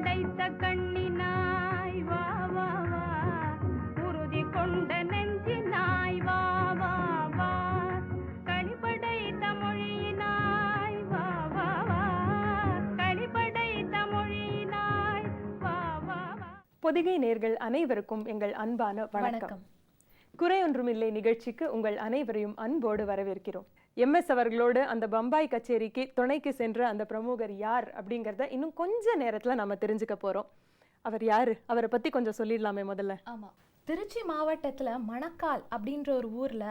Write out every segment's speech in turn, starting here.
படைத்த கண்ணினாய் வா வா வா, உறுதி கொண்ட நெஞ்சினாய் வா வா வா, களி படைத்த மொழியினாய் வா வா வா, களி படைத்த மொழியினாய் வா வா வா. பொதிகை நேர்கள் அனைவருக்கும் எங்கள் அன்பான வணக்கம். குறையொன்றுமில்லை நிகழ்ச்சிக்கு உங்கள் அனைவரையும் அன்போடு வரவேற்கிறோம். எம்எஸ் அவர்களோடு அந்த பம்பாய் கச்சேரிக்கு துணைக்கு சென்ற அந்த பிரமுகர் யார் அப்படிங்கிறத இன்னும் கொஞ்ச நேரத்துல நம்ம தெரிஞ்சுக்க போறோம். அவர் யாரு, அவரை பத்தி கொஞ்சம் சொல்லிடலாமே முதல்ல. ஆமா, திருச்சி மாவட்டத்துல மணக்கால் அப்படின்ற ஒரு ஊர்ல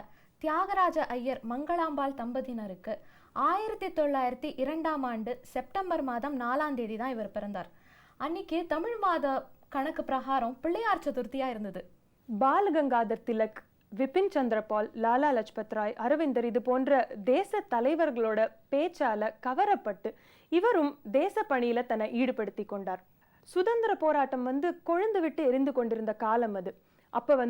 தியாகராஜ ஐயர் மங்களாம்பாள் தம்பதியினருக்கு 1902 செப்டம்பர் மாதம் 4ஆம் தேதி தான் இவர் பிறந்தார். அன்னைக்கு தமிழ் மாத கணக்கு பிரகாரம் பிள்ளையார் சதுர்த்தியா இருந்தது. பாலகங்காதர் திலக், விபின் சந்திரபால், லாலா லஜ்பத் ராய், அரவிந்தர் இது போன்ற தேச தலைவர்களோட பேச்சால கவரப்பட்டு இவரும் தேச பணியில தன்னை ஈடுபடுத்தி கொண்டார். சுதந்திர போராட்டம் கொழுந்து விட்டு எரிந்து கொண்டிருந்த காலம் அது. அப்ப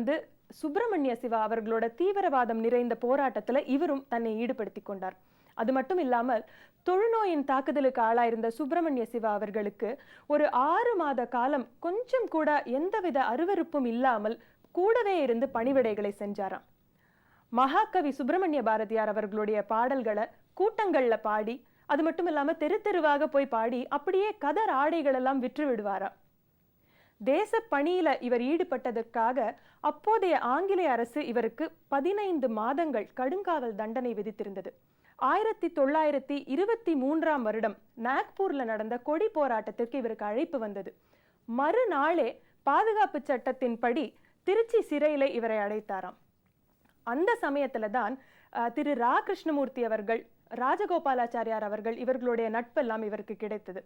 சுப்பிரமணிய சிவா அவர்களோட தீவிரவாதம் நிறைந்த போராட்டத்துல இவரும் தன்னை ஈடுபடுத்தி கொண்டார். அது மட்டும் இல்லாமல் தொழுநோயின் தாக்குதலுக்கு ஆளாயிருந்த சுப்பிரமணிய சிவா அவர்களுக்கு ஒரு 6 மாத காலம் கொஞ்சம் கூட எந்தவித அருவருப்பும் இல்லாமல் கூடவே இருந்து பணிவிடைகளை செஞ்சாராம். மகாகவி சுப்பிரமணிய பாரதியார் அவர்களுடைய பாடல்களை கூட்டங்கள்ல பாடி, அது மட்டும் இல்லாம தெரு தெருவாக போய் பாடி அப்படியே கதர் ஆடைகள் எல்லாம் விற்று விடுவாராம். தேச பணியில இவர் ஈடுபட்டதற்காக அப்போதைய ஆங்கிலேய அரசு இவருக்கு 15 மாதங்கள் கடுங்காவல் தண்டனை விதித்திருந்தது. 1923 நாக்பூர்ல நடந்த கொடி போராட்டத்திற்கு இவருக்கு அழைப்பு வந்தது. மறுநாளே பாதுகாப்பு சட்டத்தின்படி திருச்சி சிறையில இவரை அடைத்தாராம். அந்த சமயத்துல தான் திரு ரா கிருஷ்ணமூர்த்தி அவர்கள், ராஜகோபாலாச்சாரியார் அவர்கள் இவர்களுடைய நட்பெல்லாம் இவருக்கு கிடைத்தது.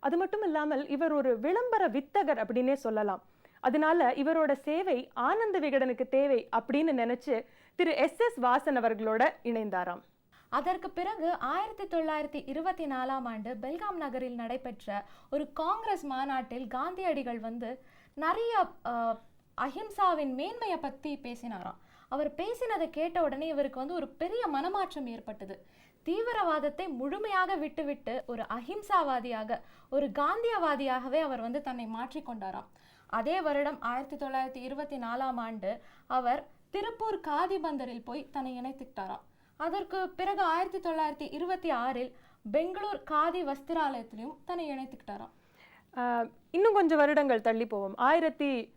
அது மட்டும் இல்லாமல் இவர் ஒரு விளம்பர வித்தகர் அப்படின்னே சொல்லலாம். அதனால இவரோட சேவை ஆனந்த விகடனுக்கு தேவை அப்படின்னு நினைச்சு திரு எஸ் வாசன் அவர்களோட இணைந்தாராம். அதற்கு பிறகு 1924 பெல்காம் நகரில் நடைபெற்ற ஒரு காங்கிரஸ் மாநாட்டில் காந்தியடிகள் நிறைய அஹிம்சாவின் மேன்மையை பத்தி பேசினாராம். அவர் பேசினதை கேட்ட உடனே இவருக்கு ஒரு பெரிய மனமாற்றம் ஏற்பட்டது. தீவிரவாதத்தை முழுமையாக விட்டுவிட்டு ஒரு அஹிம்சாவாதியாக, ஒரு காந்தியவாதியாகவே அவர் தன்னை மாற்றிக்கொண்டாராம். அதே வருடம் 1924 அவர் திருப்பூர் காதி பந்தரில் போய் தன்னை இணைத்துக்கிட்டாராம். அதற்கு பிறகு 1926 பெங்களூர் காதி வஸ்திராலயத்திலையும் தன்னை இணைத்துக்கிட்டாராம். இன்னும் கொஞ்சம் வருடங்கள் தள்ளி போவோம். 1933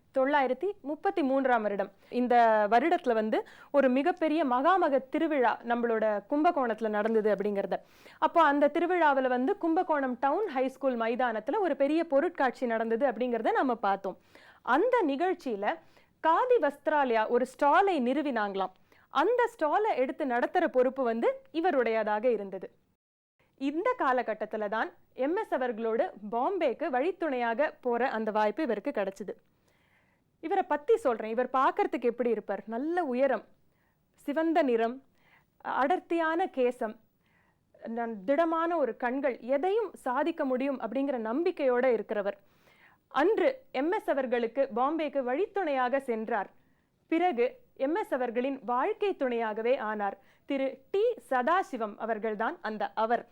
இந்த வருடத்துல ஒரு மிகப்பெரிய மகாமக திருவிழா நம்மளோட கும்பகோணத்துல நடந்தது அப்படிங்கறத. அப்போ அந்த திருவிழாவில் கும்பகோணம் டவுன் ஹைஸ்கூல் மைதானத்துல ஒரு பெரிய பொருட்காட்சி நடந்தது அப்படிங்கறத நம்ம பார்த்தோம். அந்த நிகழ்ச்சியில காதி வஸ்திராலயா ஒரு ஸ்டாலை நிறுவினாங்களாம். அந்த ஸ்டாலை எடுத்து நடத்துற பொறுப்பு இவருடையதாக இருந்தது. இந்த காலகட்டத்துல தான் எம்எஸ் அவர்களோடு பாம்பேக்கு வழித்துணையாக போற அந்த வாய்ப்பு இவருக்கு கிடைச்சது. இவரை பத்தி சொல்றேன். இவர் பார்க்கறதுக்கு எப்படி இருப்பார்? நல்ல உயரம், சிவந்த நிறம், அடர்த்தியான கேசம், திடமான ஒரு கண்கள், எதையும் சாதிக்க முடியும் அப்படிங்கிற நம்பிக்கையோட இருக்கிறவர். அன்று எம்எஸ் அவர்களுக்கு பாம்பேக்கு வழித்துணையாக சென்றார். பிறகு எம்எஸ் அவர்களின் வாழ்க்கை துணையாகவே ஆனார். திரு டி சதாசிவம் அவர்கள்தான் அந்த அவர்.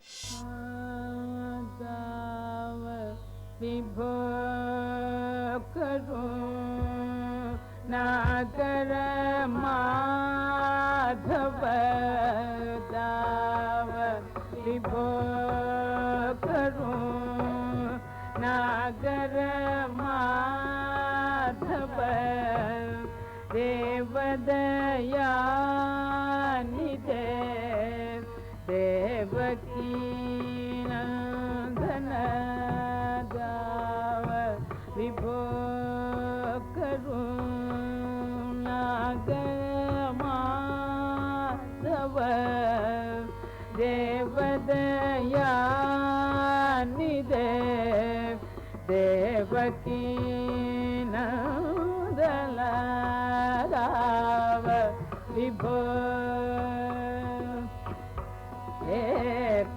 தேவதயாநிதே தேவகீ நந்தன தாவ விபோ கருணாகமாதவ தேவதயாநிதே தேவகீ நந்தன விபோ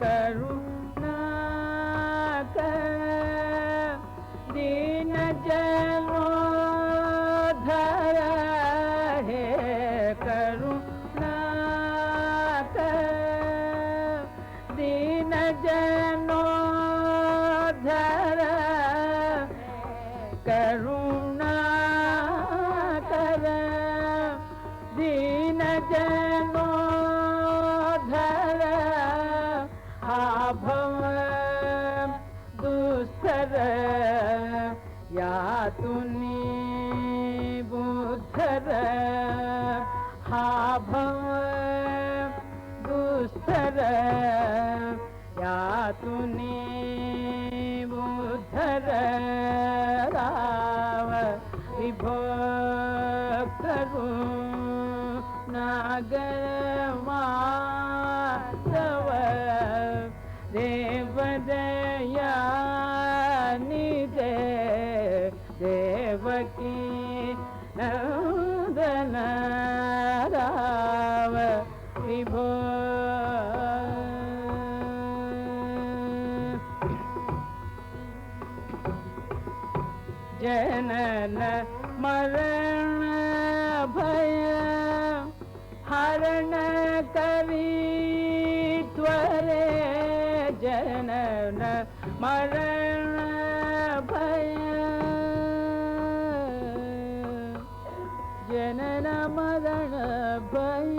கருணாக दीन जनोधर हे करुणाकर दीन जनोधर करुणाकर दीन जनोधर आभव दुस्तर यातुनी बुद्धर आभव दुस्तर यातुनी बुद्धर राव विभो करू नागर माधव देवदया निदे देवकी नंदन राव विभो जनन मरण भय हरण करी त्वरे जनन मरण भय जनन मरण भय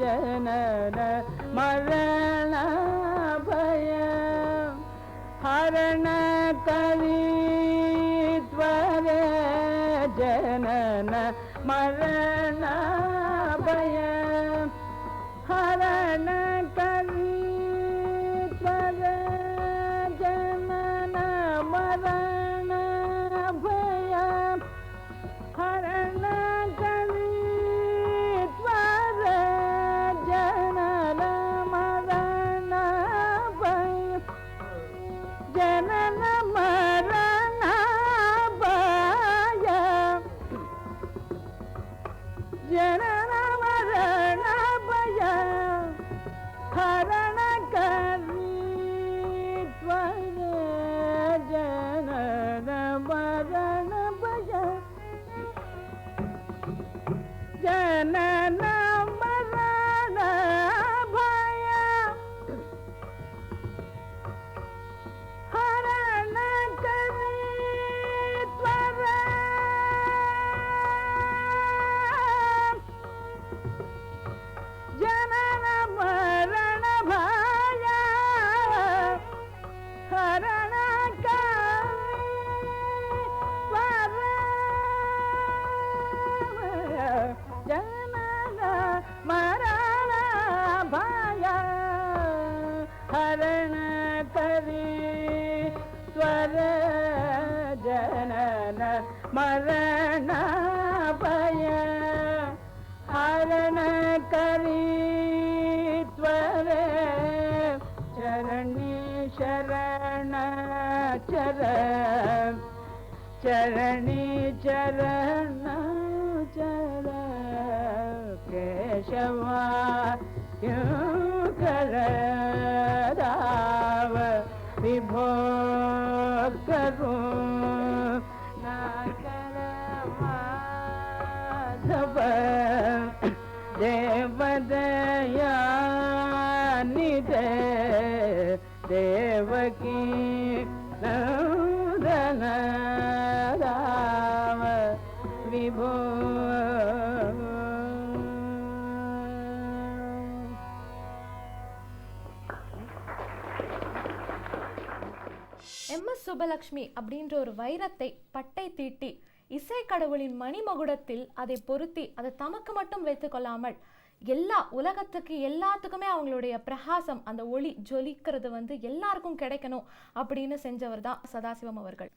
जनन मरण भय हरण करी त्वरे जनन मरण भय हरण करी त्वरे जनन मरण भय हरण करी त्वरे जनन मरण भय जनन मरण भय जनन मरण भय हरण करी त्वरे जनन मरण भय जनन मरण भय हरण करी त्वरे जनन मरण भय हरण करी त्वरे जनन मरण भय हरण करी त्वरे जनन मरण भय हरण करी त्वरे चरणी शरण चर चरणी चरण चर केशवा क्यों कर राव विभो करू ना कर माधव देवदया निदे देवकी नंदन राव विभो எம்.எஸ். சுப்பலட்சுமி அப்படின்ற ஒரு வைரத்தை பட்டை தீட்டி இசை கடவுளின் மணிமகுடத்தில் அதை பொருத்தி அதை தமக்கு மட்டும் வைத்துக் கொள்ளாமல் எல்லா உலகத்துக்கு எல்லாத்துக்குமே அவங்களுடைய பிரகாசம் அந்த ஒளி ஜொலிக்கிறது வந்து எல்லாருக்கும் கிடைக்கணும் அப்படின்னு செஞ்சவர் தான் சதாசிவம் அவர்கள்.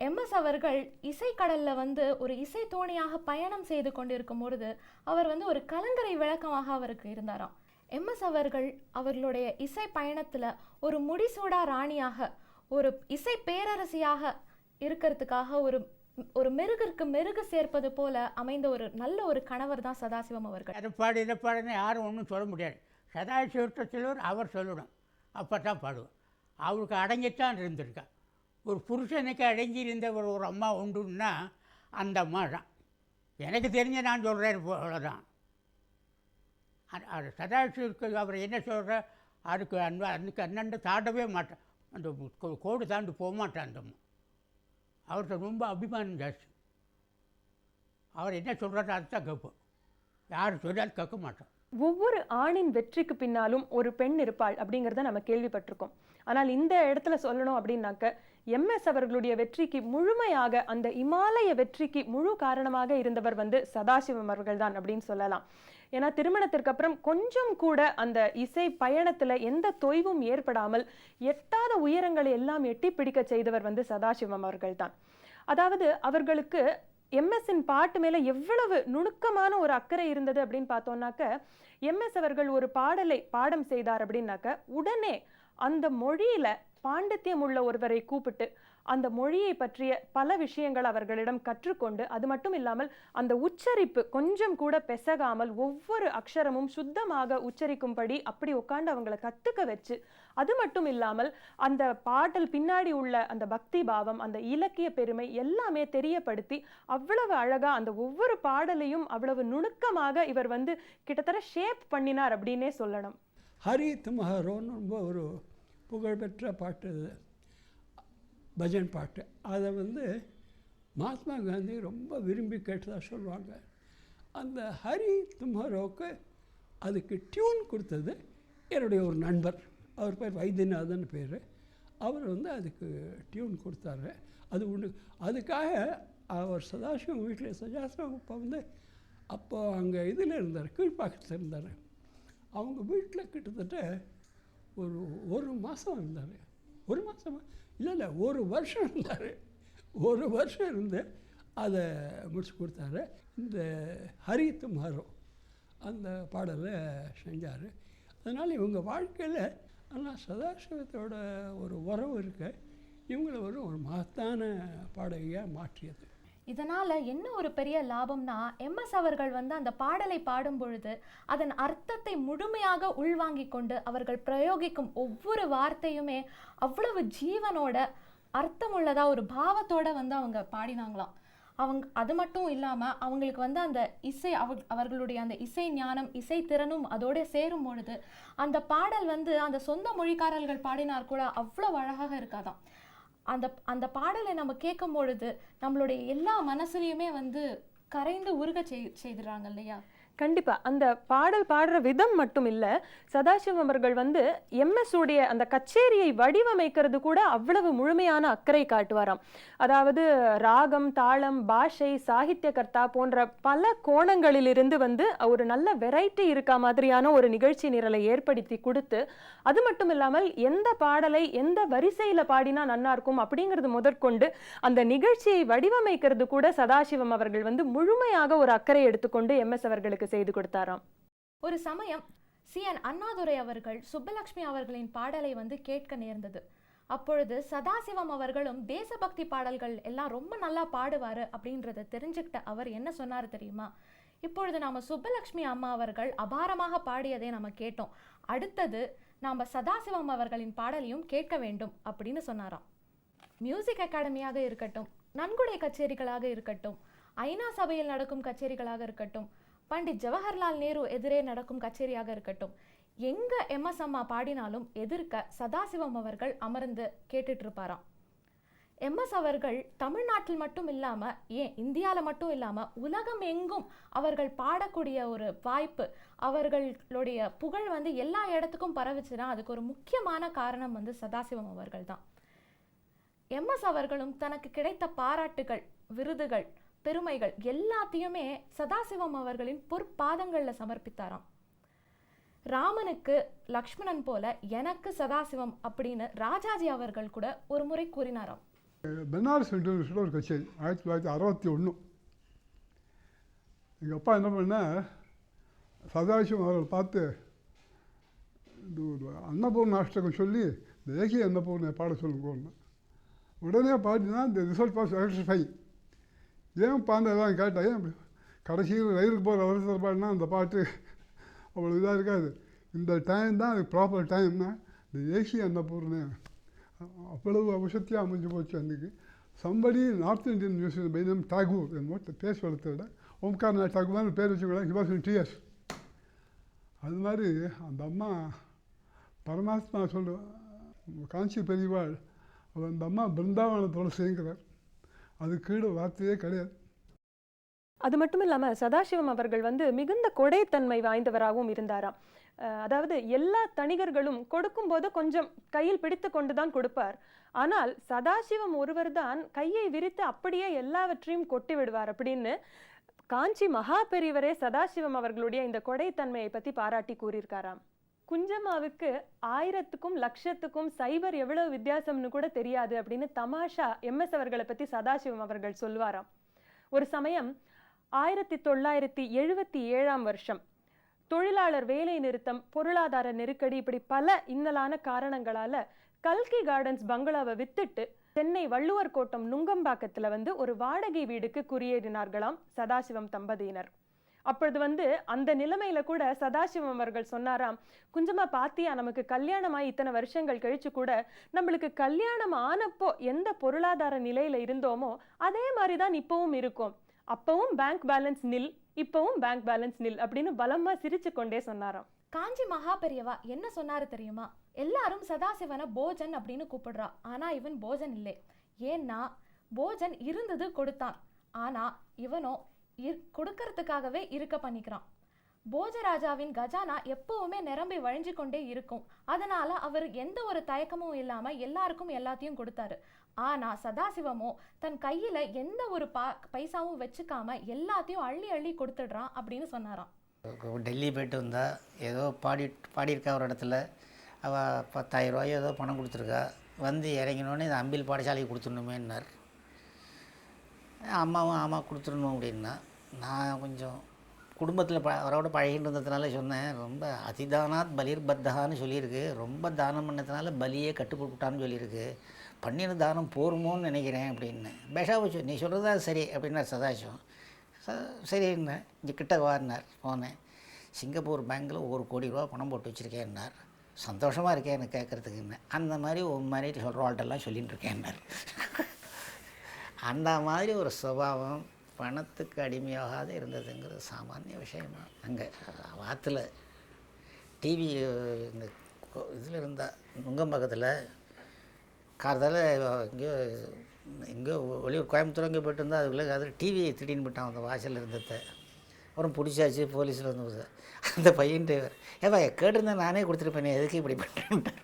எம்.எஸ். அவர்கள் இசைக்கடல்ல வந்து ஒரு இசை தோணியாக பயணம் செய்து கொண்டிருக்கும் பொழுது அவர் வந்து ஒரு கலங்கரை விளக்கமாக அவருக்கு இருந்தாராம். எம்.எஸ். அவர்கள் அவர்களுடைய இசை பயணத்துல ஒரு முடிசூடா ராணியாக ஒரு இசை பேரரசியாக இருக்கிறதுக்காக ஒரு மெருகிற்கு மெருகு சேர்ப்பது போல அமைந்த ஒரு நல்ல ஒரு கணவர் தான் சதாசிவம் அவர்கள். அதை பாடு இதை பாடுன்னு யாரும் ஒன்றும் சொல்ல முடியாது. சதாசிவத்தை சிலர் அவர் சொல்லணும், அப்போ தான் பாடுவோம். அவருக்கு அடங்கித்தான் இருந்திருக்கா. ஒரு புருஷனுக்கு அடங்கியிருந்த ஒரு அம்மா உண்டுன்னா அந்த அம்மா தான். எனக்கு தெரிஞ்ச நான் சொல்கிறேன், அவ்வளோதான். அது சதாசிவருக்கு அவர் என்ன சொல்கிற, அதுக்கு அதுக்கு அண்ணன் தாண்டவே மாட்டேன், அந்த கோடு தாண்டி போக மாட்டான் அந்த அம்மா. அவர்கிட்ட ரொம்ப அபிமானம் ஜாஸ்தி. அவர் என்ன சொல்கிறாரோ அதுதான் கேட்போம், யார் சொன்னாலும் கேட்க மாட்டோம். ஒவ்வொரு ஆணின் வெற்றிக்கு பின்னாலும் ஒரு பெண் இருப்பாள் அப்படிங்கிறத நம்ம கேள்விப்பட்டிருக்கோம். ஆனால் இந்த இடத்துல சொல்லணும் அப்படின்னாக்க, எம்எஸ் அவர்களுடைய வெற்றிக்கு முழுமையாக, அந்த இமாலய வெற்றிக்கு முழு காரணமாக இருந்தவர் சதாசிவம் அவர்கள் தான் அப்படின்னு சொல்லலாம். ஏன்னா திருமணத்திற்கு அப்புறம் கொஞ்சம் கூட அந்த இசை பயணத்துல எந்த தொய்வும் ஏற்படாமல் எட்டாத உயரங்களை எல்லாம் எட்டி பிடிக்க செய்தவர் சதாசிவம் அவர்கள் தான். அதாவது அவர்களுக்கு எம்எஸ்ஸின் பாட்டு மேல எவ்வளவு நுணுக்கமான ஒரு அக்கறை இருந்தது அப்படின்னு பார்த்தோம்னாக்க, எம்எஸ் அவர்கள் ஒரு பாடலை பாடம் செய்தார் அப்படின்னாக்க உடனே அந்த மொழியில பாண்டித்யம் உள்ள ஒருவரை கூப்பிட்டு அந்த மொழியை பற்றிய பல விஷயங்கள் அவர்களிடம் கற்றுக்கொண்டு, அது மட்டும் இல்லாமல் அந்த உச்சரிப்பு கொஞ்சம் கூட பெசகாமல் ஒவ்வொரு அக்ஷரமும் சுத்தமாக உச்சரிக்கும்படி அப்படி உட்கார்ந்து அவங்களை கத்துக்க வச்சு, அது மட்டும் இல்லாமல் அந்த பாடல் பின்னாடி உள்ள அந்த பக்தி பாவம், அந்த இலக்கிய பெருமை எல்லாமே தெரியப்படுத்தி அவ்வளவு அழகா அந்த ஒவ்வொரு பாடலையும் அவ்வளவு நுணுக்கமாக இவர் கிட்டத்தட்ட ஷேப் பண்ணினார் அப்படின்னே சொல்லணும். ஹரி தும்ஹாரோன்னு ரொம்ப ஒரு புகழ்பெற்ற பாட்டு, பஜன் பாட்டு. அதை மகாத்மா காந்தி ரொம்ப விரும்பி கேட்டதாக சொல்லுவாங்க. அந்த ஹரி தும்ஹாரோவுக்கு அதுக்கு டியூன் கொடுத்தது என்னுடைய ஒரு நண்பர், அவர் பேர் வைத்தியநாதன் பேர். அவர் அதுக்கு டியூன் கொடுத்தாரு. அது ஒன்று. அதுக்காக அவர் சதாசிவம் வீட்டில், சதாசிவம் அப்போ அப்போ அங்கே இதில் இருந்தார், கீழ்ப்பாக்கத்தில் இருந்தார். அவங்க வீட்டில் கிட்டத்தட்ட ஒரு மாதம் இருந்தார். ஒரு மாதமா இல்லை, ஒரு வருஷம் இருந்தார். ஒரு வருஷம் இருந்து அதை முடிச்சு கொடுத்தாரு. இந்த ஹரி தும்ஹாரோ அந்த பாடலை செஞ்சார். அதனால் இவங்க வாழ்க்கையில் ஆனால் சதாசிவத்தோட ஒரு உறவு இருக்க இவங்களை ஒரு மகத்தான பாடகியாக மாற்றியது. இதனால் என்ன ஒரு பெரிய லாபம்னா, எம்எஸ் அவர்கள் அந்த பாடலை பாடும் பொழுது அதன் அர்த்தத்தை முழுமையாக உள்வாங்கிக் கொண்டு அவர்கள் பிரயோகிக்கும் ஒவ்வொரு வார்த்தையுமே அவ்வளவு ஜீவனோட அர்த்தமுள்ளதா ஒரு பாவத்தோட அவங்க பாடினாங்களாம். அது மட்டும் இல்லாமல் அவங்களுக்கு அந்த இசை அவர்களுடைய அந்த இசை ஞானம், இசை திறனும் அதோட சேரும் பொழுது அந்த பாடல் அந்த சொந்த மொழிக்காரர்கள் பாடினார் கூட அவ்வளோ அழகாக இருக்காதான். அந்த பாடலை நம்ம கேட்கும் பொழுது நம்மளுடைய எல்லா மனசுலையுமே கரைந்து உருக செய்துறாங்க இல்லையா? கண்டிப்பா. அந்த பாடல் பாடுற விதம் மட்டும் இல்ல, சதாசிவம் அவர்கள் எம்எஸ் உடைய அந்த கச்சேரியை வடிவமைக்கிறது கூட அவ்வளவு முழுமையான அக்கறை காட்டுவாராம். அதாவது ராகம், தாளம், பாஷை, சாகித்யகர்த்தா போன்ற பல கோணங்களிலிருந்து ஒரு நல்ல வெரைட்டி இருக்க மாதிரியான ஒரு நிகழ்ச்சி நிரலை ஏற்படுத்தி கொடுத்து, அது மட்டும் இல்லாமல் எந்த பாடலை எந்த வரிசையில பாடினா நன்னா இருக்கும் அப்படிங்கிறது முதற்கொண்டு அந்த நிகழ்ச்சியை வடிவமைக்கிறது கூட சதாசிவம் அவர்கள் முழுமையாக ஒரு அக்கறை எடுத்துக்கொண்டு எம்எஸ் அவர்களுக்கு செய்து கொடுத்தாராம். ஒரு சமயம் CN அண்ணாதுரை அவர்கள் சுப்பலட்சுமி அவர்களின் பாடலை கேட்க நேர்ந்தது. அப்பொழுது சதாசிவம் அவர்களும் தேசபக்தி பாடல்கள் எல்லாம் ரொம்ப நல்லா பாடுவாரு அப்படின்றத தெரிஞ்சுக்கிட்ட அவர் என்ன சொன்னாரு தெரியுமா? இப்பொழுது நாம சுப்பலட்சுமி அம்மா அவர்கள் அபாரமாக பாடியதை நம்ம கேட்டோம், அடுத்தது நாம சதாசிவம் அவர்களின் பாடலையும் கேட்க வேண்டும் அப்படின்னு சொன்னாராம். மியூசிக் அகாடமியாக இருக்கட்டும், நன்கொடை கச்சேரிகளாக இருக்கட்டும், ஐநா சபையில் நடக்கும் கச்சேரிகளாக இருக்கட்டும், பண்டிட் ஜவஹர்லால் நேரு எதிரே நடக்கும் கச்சேரியாக இருக்கட்டும், எங்க எம்எஸ் அம்மா பாடினாலும் எதிர்க்க சதாசிவம் அவர்கள் அமர்ந்து கேட்டுட்டு இருப்பாராம். எம்எஸ் அவர்கள் தமிழ்நாட்டில் மட்டும் இல்லாம, ஏன் இந்தியாவில் மட்டும் இல்லாம உலகம் எங்கும் அவர்கள் பாடக்கூடிய ஒரு வாய்ப்பு, அவர்களுடைய புகழ் எல்லா இடத்துக்கும் பரவுச்சுன்னா அதுக்கு ஒரு முக்கியமான காரணம் சதாசிவம் அவர்கள் தான். எம்எஸ் அவர்களும் தனக்கு கிடைத்த பாராட்டுகள், விருதுகள், பெருமைகள் எல்லாத்தையுமே சதாசிவம் அவர்களின் பொற்பாதங்கள்ல சமர்ப்பித்தாராம். ராமனுக்கு லக்ஷ்மணன் போல எனக்கு சதாசிவம் அப்படின்னு ராஜாஜி அவர்கள் கூட ஒரு முறை கூறினாராம். பெனாரஸ் யூனிவர்சிட்டியில் ஒரு கச்சேரி 1961. எங்கள் அப்பா என்ன பண்ண, சதாசிவம் அவர்கள் பார்த்து இது ஒரு அன்னபூர்ண அஷ்டகம் சொல்லி தேசிய அன்னபூர்ணை பாட சொல்லுங்க. உடனே பாடினா இந்த ரிசல்ட் வாஸ் எலக்ட்ரிஃபை. ஏன் பாண்டெல்லாம் கேட்டேன், ஏன் கடைசியில் ரயிலுக்கு போகிற அவசர பாடினா அந்த பாட்டு அவ்வளோ இதாக இருக்காது. இந்த டைம் தான் அதுக்கு ப்ராப்பர் டைம்னா இந்த தேசிய அன்னபூர்ணை அவ்வளவு அவசத்தியாக அமைஞ்சு போச்சு அன்றைக்கி. Somebody north Indian museum by name Thakur என்னமோ பேர் வளர்த்த விட ஓம்கார்நாத் டாகூர் பேர் வச்சுக்கூட ஹி வாஸ் இன் டிஎஸ். அது மாதிரி அந்த அம்மா பரமாத்மா காஞ்சி பெரியவாள் அவர் அந்த அம்மா பிருந்தாவனத்தோடு சேர்க்கிறார். அது கீழே வார்த்தையே கிடையாது. அது மட்டும் இல்லாமல் சதாசிவம் அவர்கள் வந்து மிகுந்த கொடைத்தன்மை வாய்ந்தவராகவும் இருந்தாராம். அதாவது எல்லா தணிகர்களும் கொடுக்கும்போது கொஞ்சம் கையில் பிடித்து கொண்டு தான் கொடுப்பார். ஆனால் சதாசிவம் ஒருவர் தான் கையை விரித்து அப்படியே எல்லாவற்றையும் கொட்டி விடுவார் அப்படின்னு காஞ்சி மகா பெரியவரே சதாசிவம் அவர்களுடைய இந்த கொடைத்தன்மையை பற்றி பாராட்டி கூறியிருக்காராம். குஞ்சம்மாவுக்கு 1000க்கும் லட்சத்துக்கும் சைபர் எவ்வளவு வித்தியாசம்னு கூட தெரியாது அப்படின்னு தமாஷா MS அவர்களை பற்றி சதாசிவம் அவர்கள் சொல்வாராம். ஒரு சமயம் 1977ஆம் வருஷம் தொழிலாளர் வேலை நிறுத்தம், பொருளாதார நெருக்கடி, இப்படி பல இன்னலான காரணங்களால கல்கி கார்டன்ஸ் பங்களாவை வித்துட்டு சென்னை வள்ளுவர் கோட்டம் நுங்கம்பாக்கத்துல வந்து ஒரு வாடகை வீடுக்கு குடியேறினார்களாம் சதாசிவம் தம்பதியினர். அப்பொழுது அந்த நிலைமையில கூட சதாசிவம் அவர்கள் சொன்னாராம், குஞ்சமா பாத்தியா, நமக்கு கல்யாணமாய் இத்தனை வருஷங்கள் கழிச்சு கூட நம்மளுக்கு கல்யாணம் ஆனப்போ எந்த பொருளாதார நிலையில இருந்தோமோ அதே மாதிரிதான் இப்பவும் இருக்கும். அப்பவும் பேங்க் பேலன்ஸ் நில், இப்பவும் பேங்க் பேலன்ஸ் நில் அப்படின்னு பலமா சிரிச்சு கொண்டே சொன்னாராம். காஞ்சி மகா பெரியவா என்ன சொன்னாரு தெரியுமா? எல்லாரும் சதாசிவனை போஜன் அப்படின்னு கூப்பிடுறா, ஆனா இவன் போஜன் இல்லை. ஏன்னா போஜன் இருந்தது கொடுத்தான், ஆனா இவனோ கொடுக்கறதுக்காகவே இருக்க பண்ணிக்கிறான். போஜராஜாவின் கஜானா எப்பவுமே நிரம்பி வழிஞ்சு கொண்டே இருக்கும். அதனால அவர் எந்த ஒரு தயக்கமும் இல்லாம எல்லாருக்கும் எல்லாத்தையும் கொடுத்தாரு. ஆனா சதாசிவமோ தன் கையில எந்த ஒரு பைசாவும் வச்சுக்காம எல்லாத்தையும் அள்ளி அள்ளி கொடுத்துடுறான் அப்படின்னு சொன்னாராம். டெல்லி போயிட்டு வந்தா ஏதோ பாடியிருக்கா ஒரு இடத்துல, அவள் 10,000 ரூபாயோ ஏதோ பணம் கொடுத்துருக்கா. வந்து இறங்கினோடனே இந்த அம்பில் பாடசாலைக்கு கொடுத்துடணுமேன்னார். அம்மாவும் ஆமாம் கொடுத்துடணும் அப்படின்னா, நான் கொஞ்சம் குடும்பத்தில் அவரோட பழகிட்டு இருந்ததுனால சொன்னேன், ரொம்ப அதிதானாத் பலிர் பத்தான்னு சொல்லியிருக்கு, ரொம்ப தானம் பண்ணதுனால பலியே கட்டுப்பட்டுட்டான்னு சொல்லியிருக்கு, பண்ணின தானம் போருமோன்னு நினைக்கிறேன் அப்படின்னு. பேஷாவை நீ சொல்கிறதா சரி அப்படின்னார் சதாசிவம். சரின்னார். இங்கே கிட்ட வாரினார். போனேன். சிங்கப்பூர் பேங்க்கில் 1 கோடி ரூபா பணம் போட்டு வச்சுருக்கேன்னார். சந்தோஷமாக இருக்கேன் எனக்கு கேட்குறதுக்குன்னு. அந்த மாதிரி மாதிரி சொல்கிறவாள்கிட்டெல்லாம் சொல்லிகிட்டு இருக்கேன்னார். அந்த மாதிரி ஒரு சுபாவம் பணத்துக்கு அடிமையாகாத இருந்ததுங்கிறது சாமானிய விஷயமா. அங்கே வாத்தில் டிவி இந்த இதில் இருந்தால் நுங்கம்பாக்கத்தில் காரத்தால் எங்கேயோ வெளியூர் கோயம்புத்தூர் அங்கே போய்ட்டு இருந்தால் அதுக்குள்ளே அதில் டிவியை திடீர்னு போட்டான் அந்த வாசலில் இருந்ததை. அப்புறம் பிடிச்சாச்சு, போலீஸில் வந்து அந்த பையன் டிரைவர், ஏவா கேட்டிருந்தேன் நானே கொடுத்துருப்பேனே, எதுக்கு இப்படி பண்ணுறேன்ட்டார்.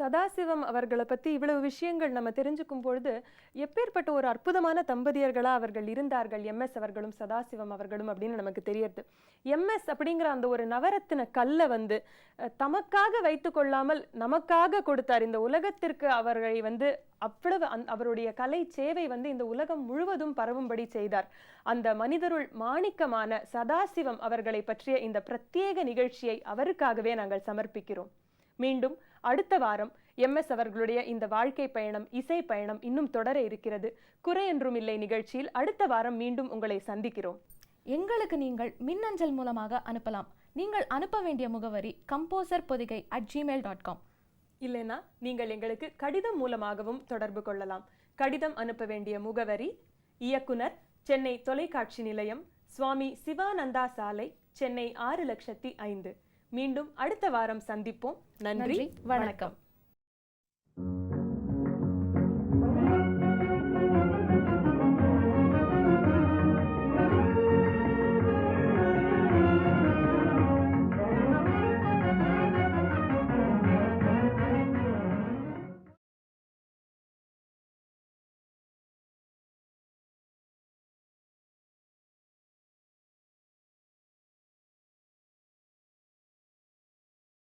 சதாசிவம் அவர்களை பத்தி இவ்வளவு விஷயங்கள் நம்ம தெரிஞ்சுக்கும் பொழுது எப்பேற்பட்ட ஒரு அற்புதமான தம்பதியர்களா அவர்கள் இருந்தார்கள் எம்எஸ் அவர்களும் சதாசிவம் அவர்களும் அப்படின்னு நமக்கு தெரியுது. எம்எஸ் அப்படிங்கிற அந்த ஒரு நவரத்தின கல்லை வந்து தமக்காக வைத்து கொள்ளாமல் நமக்காக கொடுத்தார். இந்த உலகத்திற்கு அவர்களை வந்து அவ்வளவு அவருடைய கலை சேவை வந்து இந்த உலகம் முழுவதும் பரவும்படி செய்தார். அந்த மனிதருள் மாணிக்கமான சதாசிவம் அவர்களை பற்றிய இந்த பிரத்யேக நிகழ்ச்சியை அவருக்காகவே நாங்கள் சமர்ப்பிக்கிறோம். மீண்டும் அடுத்த வாரம் எம்எஸ் அவர்களுடைய இந்த வாழ்க்கை பயணம், இசை பயணம் இன்னும் தொடர இருக்கிறது. குறையொன்றும் இல்லை நிகழ்ச்சியில் அடுத்த வாரம் மீண்டும் உங்களை சந்திக்கிறோம். எங்களுக்கு நீங்கள் மின்னஞ்சல் மூலமாக அனுப்பலாம். நீங்கள் அனுப்ப வேண்டிய முகவரி composerpodigai@gmail.com. இல்லைனா நீங்கள் எங்களுக்கு கடிதம் மூலமாகவும் தொடர்பு கொள்ளலாம். கடிதம் அனுப்ப வேண்டிய முகவரி இயக்குனர், சென்னை தொலைக்காட்சி நிலையம், சுவாமி சிவானந்தா சாலை, சென்னை 6,05,000. மீண்டும் அடுத்த வாரம் சந்திப்போம். நன்றி, வணக்கம்.